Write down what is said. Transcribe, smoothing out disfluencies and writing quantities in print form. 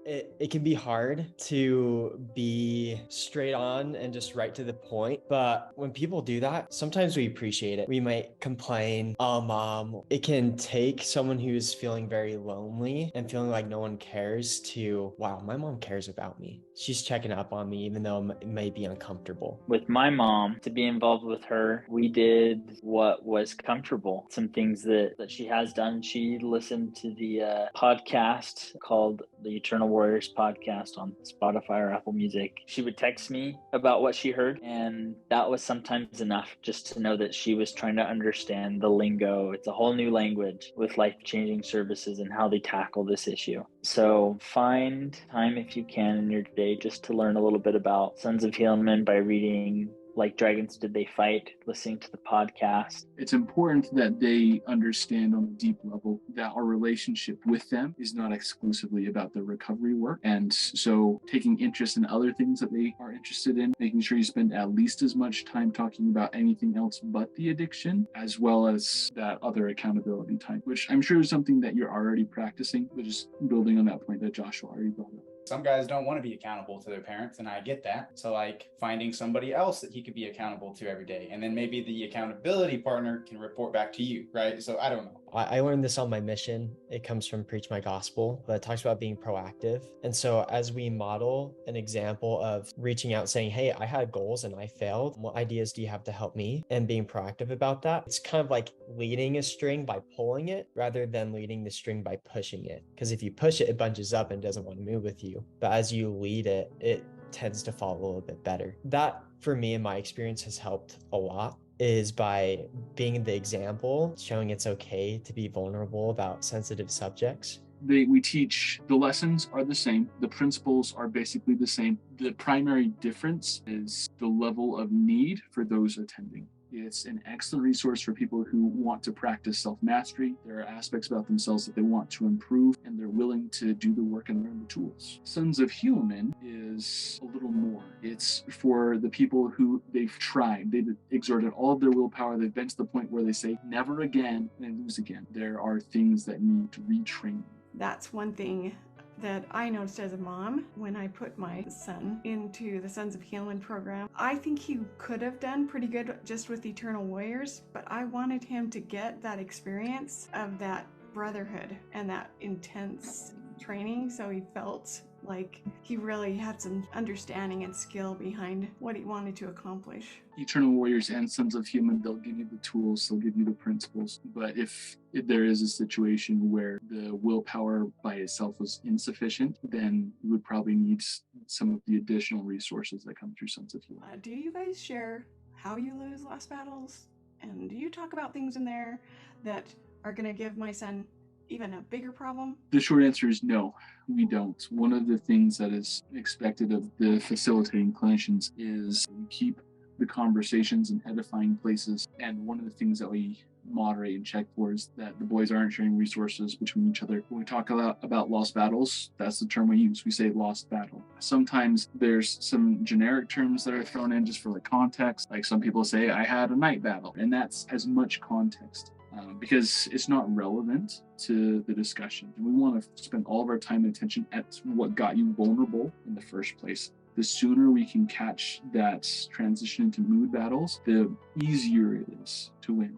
it can be hard to be straight on and just right to the point. But when people do that, sometimes we appreciate it. We might complain, it can take someone who's feeling very lonely and feeling like no one cares to, wow, my mom cares about me. She's checking up on me, even though it may be uncomfortable. With my mom, to be involved with her, we did what was comfortable. Some things that she has done. She listened to the podcast called the Eternal Warriors podcast on Spotify or Apple Music. She would text me about what she heard, and that was sometimes enough just to know that she was trying to understand the lingo. It's a whole new language with life-changing services and how they tackle this issue. So find time if you can in your day just to learn a little bit about Sons of Helaman by reading Like Dragons Did They Fight, listening to the podcast. It's important that they understand on a deep level that our relationship with them is not exclusively about the recovery work. And so taking interest in other things that they are interested in, making sure you spend at least as much time talking about anything else but the addiction, as well as that other accountability time, which I'm sure is something that you're already practicing, but just building on that point that Joshua already brought up. Some guys don't want to be accountable to their parents, and I get that. So like finding somebody else that he could be accountable to every day. And then maybe the accountability partner can report back to you, right? So I don't know. I learned this on my mission. It comes from Preach My Gospel, but it talks about being proactive. And so as we model an example of reaching out saying, hey, I had goals and I failed. What ideas do you have to help me? And being proactive about that. It's kind of like leading a string by pulling it rather than leading the string by pushing it. Because if you push it, it bunches up and doesn't want to move with you. But as you lead it, it tends to fall a little bit better. That, for me, in my experience, has helped a lot, is by being the example, showing it's okay to be vulnerable about sensitive subjects. We teach the lessons are the same. The principles are basically the same. The primary difference is the level of need for those attending. It's an excellent resource for people who want to practice self-mastery. There are aspects about themselves that they want to improve, and they're willing to do the work and learn the tools. Sons of Helaman is a little more. It's for the people who they've tried. They've exerted all of their willpower. They've been to the point where they say, never again, and they lose again. There are things that need to retrain. That's one thing that I noticed as a mom when I put my son into the Sons of Helaman program. I think he could have done pretty good just with Eternal Warriors, but I wanted him to get that experience of that brotherhood and that intense training, so he felt like he really had some understanding and skill behind what he wanted to accomplish. Eternal Warriors and Sons of Helaman, they'll give you the tools, they'll give you the principles. But if there is a situation where the willpower by itself was insufficient, then you would probably need some of the additional resources that come through Sons of Helaman. Do you guys share how you lose lost battles? And do you talk about things in there that are going to give my son even a bigger problem? The short answer is no, we don't. One of the things that is expected of the facilitating clinicians is we keep the conversations in edifying places. And one of the things that we moderate and check for is that the boys aren't sharing resources between each other. When we talk about lost battles, that's the term we use. We say lost battle. Sometimes there's some generic terms that are thrown in just for like context. Like some people say, I had a night battle, and that's as much context. Because it's not relevant to the discussion. And we want to spend all of our time and attention at what got you vulnerable in the first place. The sooner we can catch that transition into mood battles, the easier it is to win.